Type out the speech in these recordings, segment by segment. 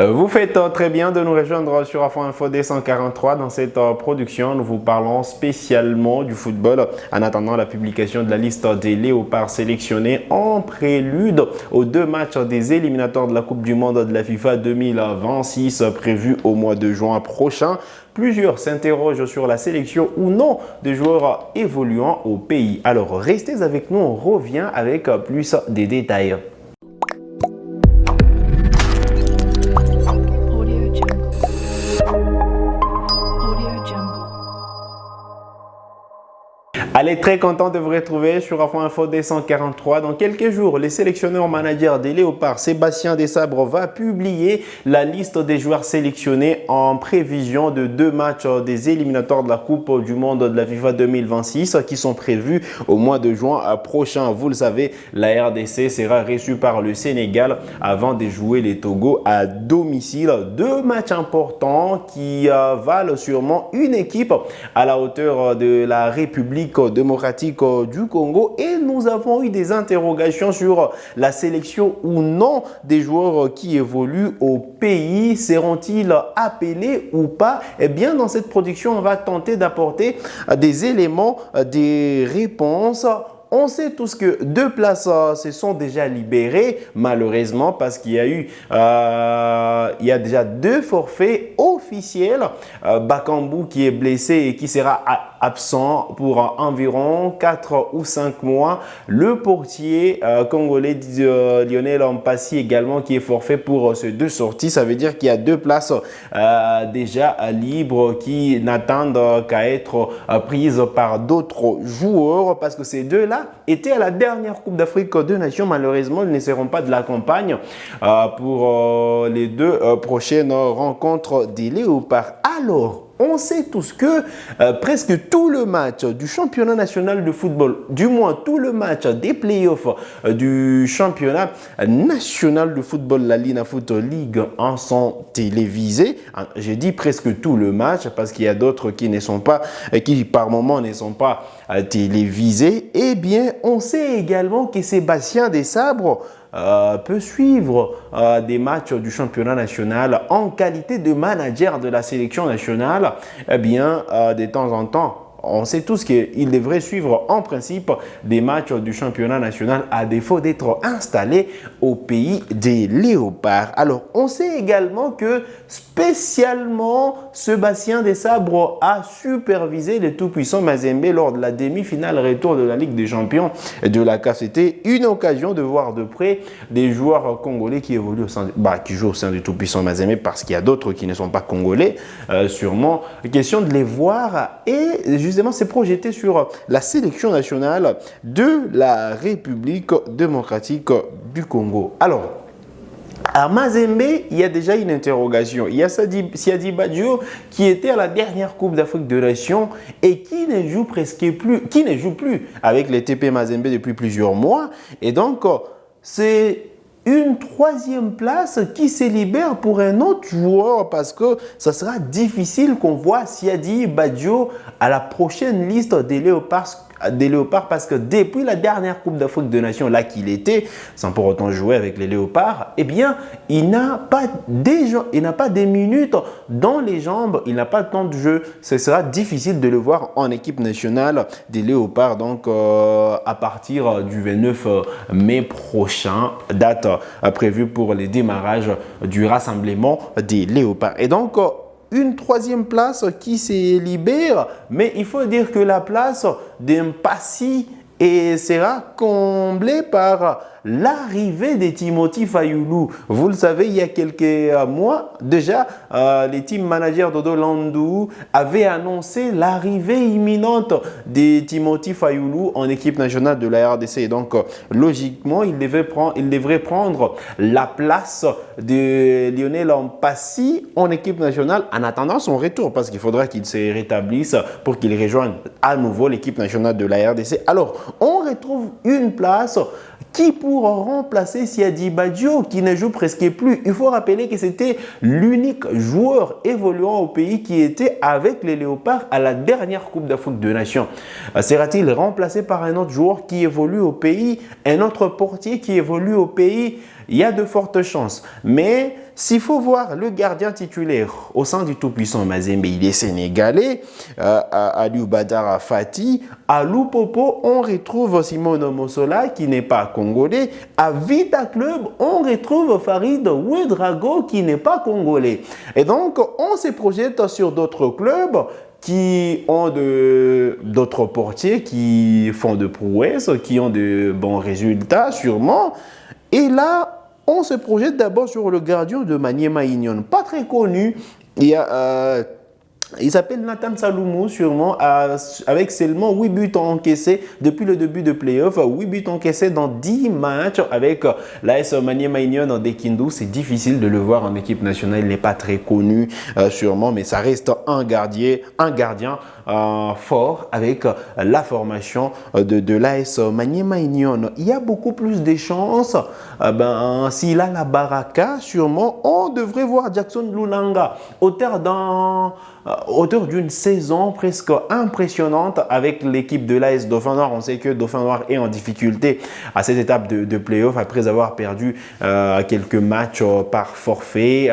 Vous faites très bien de nous rejoindre sur Afro Info D143. Dans cette production, nous vous parlons spécialement du football en attendant la publication de la liste des léopards sélectionnés en prélude aux deux matchs des éliminatoires de la Coupe du Monde de la FIFA 2026 prévus au mois de juin prochain. Plusieurs s'interrogent sur la sélection ou non des joueurs évoluant au pays. Alors restez avec nous, on revient avec plus de détails. Allez, très content de vous retrouver sur Afro Info D143. Dans quelques jours, les sélectionneurs managers des Léopards, Sébastien Desabre, va publier la liste des joueurs sélectionnés en prévision de deux matchs des éliminatoires de la Coupe du Monde de la FIFA 2026 qui sont prévus au mois de juin prochain. Vous le savez, la RDC sera reçue par le Sénégal avant de jouer les Togo à domicile. Deux matchs importants qui valent sûrement une équipe à la hauteur de la République démocratique du Congo, et nous avons eu des interrogations sur la sélection ou non des joueurs qui évoluent au pays. Seront-ils appelés ou pas? Eh bien, dans cette production, on va tenter d'apporter des éléments, des réponses. On sait tous que deux places se sont déjà libérées, malheureusement, parce qu'il y a eu il y a déjà deux forfaits officiels. Bakambu qui est blessé et qui sera absent pour environ 4 ou 5 mois. Le portier congolais Lionel Mpassi également qui est forfait pour ces deux sorties. Ça veut dire qu'il y a deux places déjà libres qui n'attendent qu'à être prises par d'autres joueurs, parce que ces deux-là étaient à la dernière Coupe d'Afrique des Nations. Malheureusement, ils ne seront pas de la campagne pour les deux prochaines rencontres des Léopards. Alors, on sait tous que presque tout le match du championnat national de football, du moins tout le match des playoffs du championnat national de football, la Linafoot League, en sont télévisés. J'ai dit presque tout le match parce qu'il y a d'autres qui ne sont pas, qui par moment ne sont pas télévisés. Eh bien, on sait également que Sébastien Desabre peut suivre des matchs du championnat national en qualité de manager de la sélection nationale. Eh bien, de temps en temps, on sait tous qu'il devrait suivre en principe des matchs du championnat national à défaut d'être installé au pays des Léopards. Alors, on sait également que spécialement Sébastien Desabre a supervisé le tout-puissant Mazembe lors de la demi-finale retour de la Ligue des Champions de la CAF. C'était une occasion de voir de près des joueurs congolais qui évoluent au sein qui jouent au sein du tout-puissant Mazembe, parce qu'il y a d'autres qui ne sont pas congolais. Sûrement, question de les voir et justement c'est projeté sur la sélection nationale de la République démocratique du Congo. Alors, à Mazembe, il y a déjà une interrogation. Il y a Siadi Badio qui était à la dernière Coupe d'Afrique des Nations et qui ne joue plus avec les TP Mazembe depuis plusieurs mois. Et donc, c'est une troisième place qui se libère pour un autre joueur, parce que ça sera difficile qu'on voit Siadi Badio à la prochaine liste des Léopards, parce que depuis la dernière Coupe d'Afrique des Nations, là qu'il était, sans pour autant jouer avec les Léopards, eh bien, il n'a pas des minutes dans les jambes, il n'a pas de temps de jeu. Ce sera difficile de le voir en équipe nationale des Léopards, donc à partir du 29 mai prochain, date prévue pour les démarrages du rassemblement des Léopards. Et donc, une troisième place qui se libère, mais il faut dire que la place d'Mpassi sera comblée par l'arrivée de Timothy Fayulu. Vous le savez, il y a quelques mois déjà, les team managers d'Odo Landou avaient annoncé l'arrivée imminente de Timothy Fayulu en équipe nationale de la RDC. Et donc, logiquement, il devrait prendre la place de Lionel Mpassi en équipe nationale en attendant son retour, parce qu'il faudra qu'il se rétablisse pour qu'il rejoigne à nouveau l'équipe nationale de la RDC. Alors, on retrouve une place qui pourra remplacer Siadi Badio qui ne joue presque plus. Il faut rappeler que c'était l'unique joueur évoluant au pays qui était avec les Léopards à la dernière Coupe d'Afrique des Nations. Sera-t-il remplacé par un autre joueur qui évolue au pays, un autre portier qui évolue au pays? Il y a de fortes chances. Mais S'il faut voir le gardien titulaire au sein du tout-puissant Mazembe, il est sénégalais, Aliou Badara Fati. À Lupopo, on retrouve Simon Mossola qui n'est pas congolais. À Vita Club, on retrouve Farid Ouedraogo qui n'est pas congolais. Et donc, on se projette sur d'autres clubs qui ont d'autres portiers, qui font de prouesses, qui ont de bons résultats sûrement. Et là, on se projette d'abord sur le gardien de Maniema Union, pas très connu. Il s'appelle Nathan Saloumou, sûrement, avec seulement 8 buts encaissés depuis le début de playoff. 8 buts encaissés dans 10 matchs avec l'AS Maniema Union des Kindu. C'est difficile de le voir en équipe nationale. Il n'est pas très connu, sûrement, mais ça reste un gardien fort avec la formation de l'AS Maniema Union. Il y a beaucoup plus de chances. S'il a la baraka, sûrement, on devrait voir Jackson Lunanga, auteur d'une saison presque impressionnante avec l'équipe de l'AS Dauphin Noir. On sait que Dauphin Noir est en difficulté à cette étape de play-off après avoir perdu quelques matchs par forfait,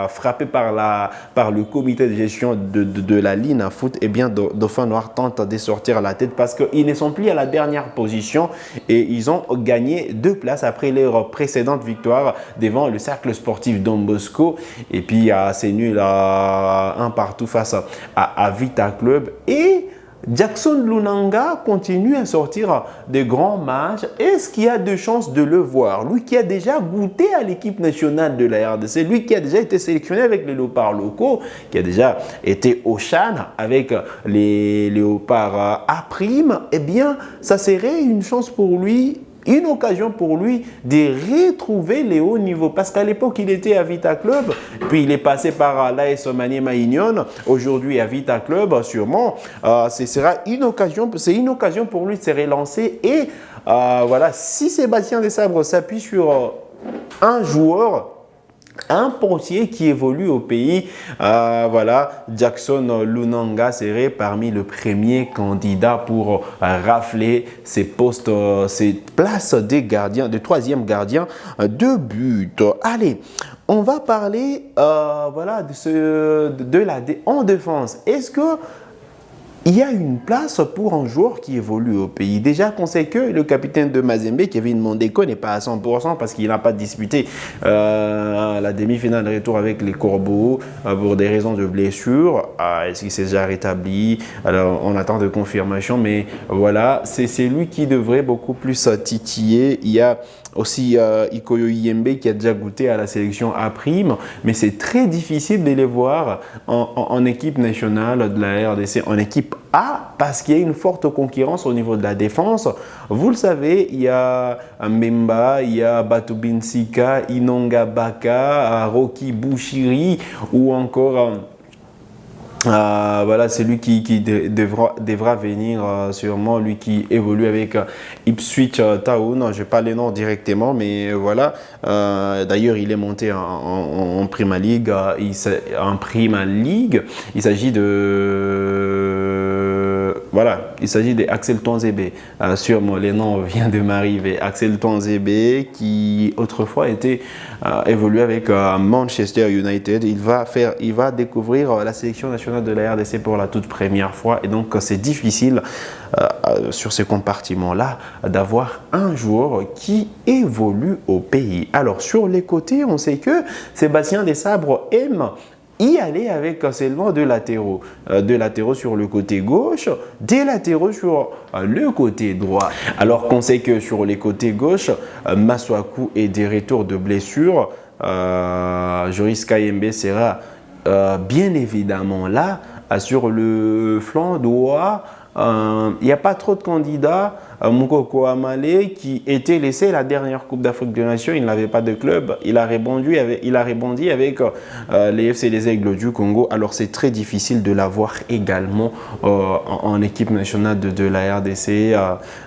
frappé par le comité de gestion de la ligne à foot. Eh bien, Dauphin Noir tente de sortir la tête parce qu'ils ne sont plus à la dernière position et ils ont gagné 2 places après leur précédente victoire devant le cercle sportif Don Bosco. Et puis, c'est nul un partout face à Vita Club. Et Jackson Lunanga continue à sortir de grands matchs. Est-ce qu'il y a de chances de le voir? Lui qui a déjà goûté à l'équipe nationale de la RDC, lui qui a déjà été sélectionné avec les léopards locaux, qui a déjà été au CHAN avec les léopards A', eh bien, ça serait une chance pour lui. Une occasion pour lui de retrouver les hauts niveaux. Parce qu'à l'époque, il était à Vita Club, puis il est passé par l'AS Maniema Union, aujourd'hui à Vita Club, sûrement. Ce sera une occasion, c'est une occasion pour lui de se relancer. Et voilà, si Sébastien Desabre s'appuie sur un joueur, un portier qui évolue au pays, voilà, Jackson Lunanga serait parmi les premiers candidats pour rafler ces postes, ces places des gardiens, de troisième gardien de but. Allez, on va parler voilà, en défense. Est-ce que il y a une place pour un joueur qui évolue au pays? Déjà qu'on sait que le capitaine de Mazembe, Kevin Mondeko, n'est pas à 100% parce qu'il n'a pas disputé la demi-finale de retour avec les Corbeaux pour des raisons de blessure. Est-ce qu'il s'est déjà rétabli? Alors, on attend de confirmation, mais voilà, c'est lui qui devrait beaucoup plus titiller. Il y a aussi Ikoyo Yembe qui a déjà goûté à la sélection A', mais c'est très difficile de les voir en équipe nationale de la RDC, en équipe A, parce qu'il y a une forte concurrence au niveau de la défense. Vous le savez, il y a Mbemba, il y a Batubinsika, Inonga Baka, Rocky Bouchiri ou encore... voilà, c'est lui qui devra venir sûrement, lui qui évolue avec Ipswich Town. Je n'ai pas les noms directement, mais voilà. D'ailleurs, il est monté en Prima League. Il s'agit de... Voilà, il s'agit d'Axel Tonzebe. Sûrement, les noms viennent de m'arriver. Axel Tonzebe qui autrefois était évolué avec Manchester United. Il va découvrir la sélection nationale de la RDC pour la toute première fois. Et donc, c'est difficile sur ce compartiment-là d'avoir un joueur qui évolue au pays. Alors, sur les côtés, on sait que Sébastien Desabre aime y aller avec seulement deux latéraux sur le côté gauche, des latéraux sur le côté droit. Alors qu'on sait que sur les côtés gauche, Maswaku est des retours de blessure, Joris Kayembe sera bien évidemment là. Sur le flanc droit, il n'y a pas trop de candidats. Moukoko Amale qui était laissé la dernière Coupe d'Afrique des Nations, il n'avait pas de club, il a rebondi avec les FC les Aigles du Congo. Alors c'est très difficile de l'avoir également en équipe nationale de la RDC.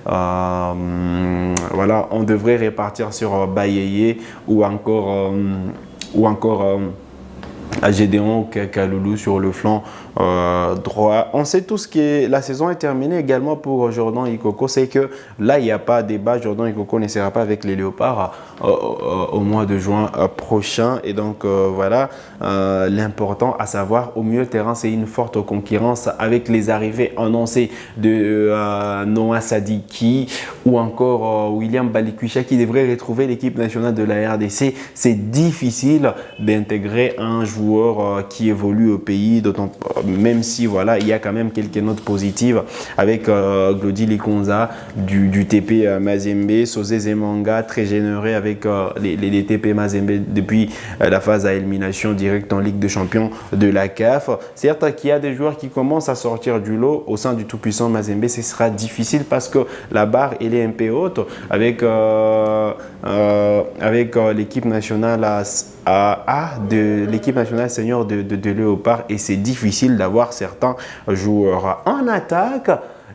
Voilà, on devrait répartir sur Bayeye ou encore à Gédéon Kaloulou sur le flanc droit. On sait tous que la saison est terminée également pour Jordan Ikoko. C'est que là, il n'y a pas de débat. Jordan Ikoko ne sera pas avec les Léopards au mois de juin prochain. Et donc, voilà, l'important à savoir, au milieu de terrain, c'est une forte concurrence avec les arrivées annoncées de Noah Sadiki ou encore William Balikwisha qui devrait retrouver l'équipe nationale de la RDC. C'est difficile d'intégrer un joueur qui évolue au pays, même si voilà, il y a quand même quelques notes positives avec Glody Likonza du TP Mazembe, Sosé Zemanga très généreux avec les TP Mazembe depuis la phase à élimination directe en Ligue des Champions de la CAF. Certes qu'il y a des joueurs qui commencent à sortir du lot au sein du tout-puissant Mazembe, ce sera difficile parce que la barre elle est un peu haute avec l'équipe nationale de l'équipe nationale senior de Léopard et c'est difficile d'avoir certains joueurs. En attaque,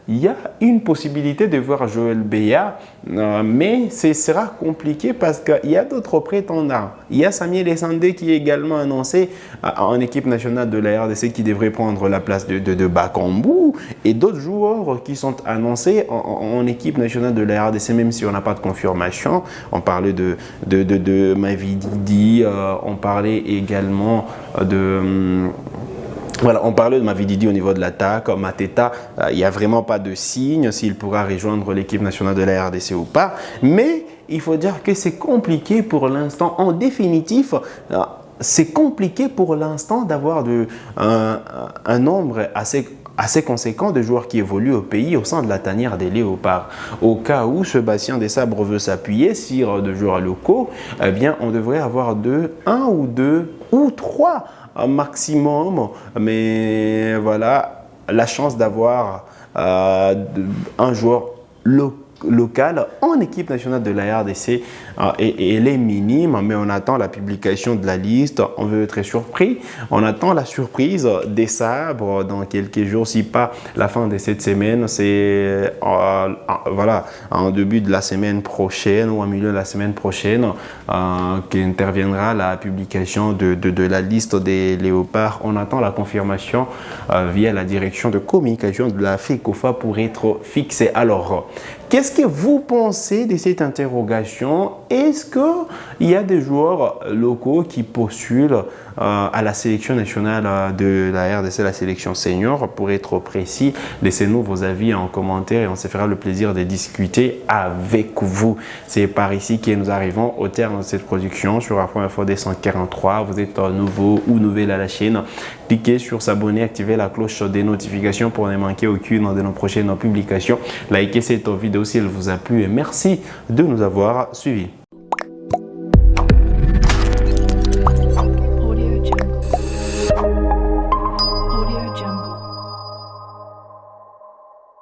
il y a une possibilité de voir Joël Béa, mais ce sera compliqué parce qu'il y a d'autres prétendants. Il y a Samuel Essandé qui est également annoncé en équipe nationale de la RDC qui devrait prendre la place de Bakambu et d'autres joueurs qui sont annoncés en équipe nationale de la RDC même si on n'a pas de confirmation. On parlait de Mavididi, on parlait également de... Voilà, on parlait de Mavididi au niveau de l'attaque. Mateta, il n'y a vraiment pas de signe s'il pourra rejoindre l'équipe nationale de la RDC ou pas. Mais il faut dire que c'est compliqué pour l'instant. En définitif, c'est compliqué pour l'instant d'avoir un nombre assez conséquent de joueurs qui évoluent au pays au sein de la tanière des Léopards. Au cas où Sébastien Desabre veut s'appuyer sur de joueurs locaux, eh bien, on devrait avoir un ou deux ou trois maximum, mais voilà, la chance d'avoir un joueur local en équipe nationale de la RDC elle est minime, mais on attend la publication de la liste, on veut être surpris, on attend la surprise des sabres dans quelques jours, si pas la fin de cette semaine, c'est voilà, en début de la semaine prochaine ou en milieu de la semaine prochaine qu'interviendra la publication de la liste des Léopards. On attend la confirmation via la direction de communication de la FECOFA pour être fixé. Alors, qu'est-ce que vous pensez de cette interrogation? Est-ce qu'il y a des joueurs locaux qui postulent à la sélection nationale de la RDC, la sélection senior? Pour être précis, laissez-nous vos avis en commentaire et on se fera le plaisir de discuter avec vous. C'est par ici que nous arrivons au terme de cette production sur Afro Info 243. Vous êtes nouveau ou nouvelle à la chaîne, cliquez sur s'abonner, activez la cloche des notifications pour ne manquer aucune de nos prochaines publications. Likez cette vidéo si elle vous a plu et merci de nous avoir suivis.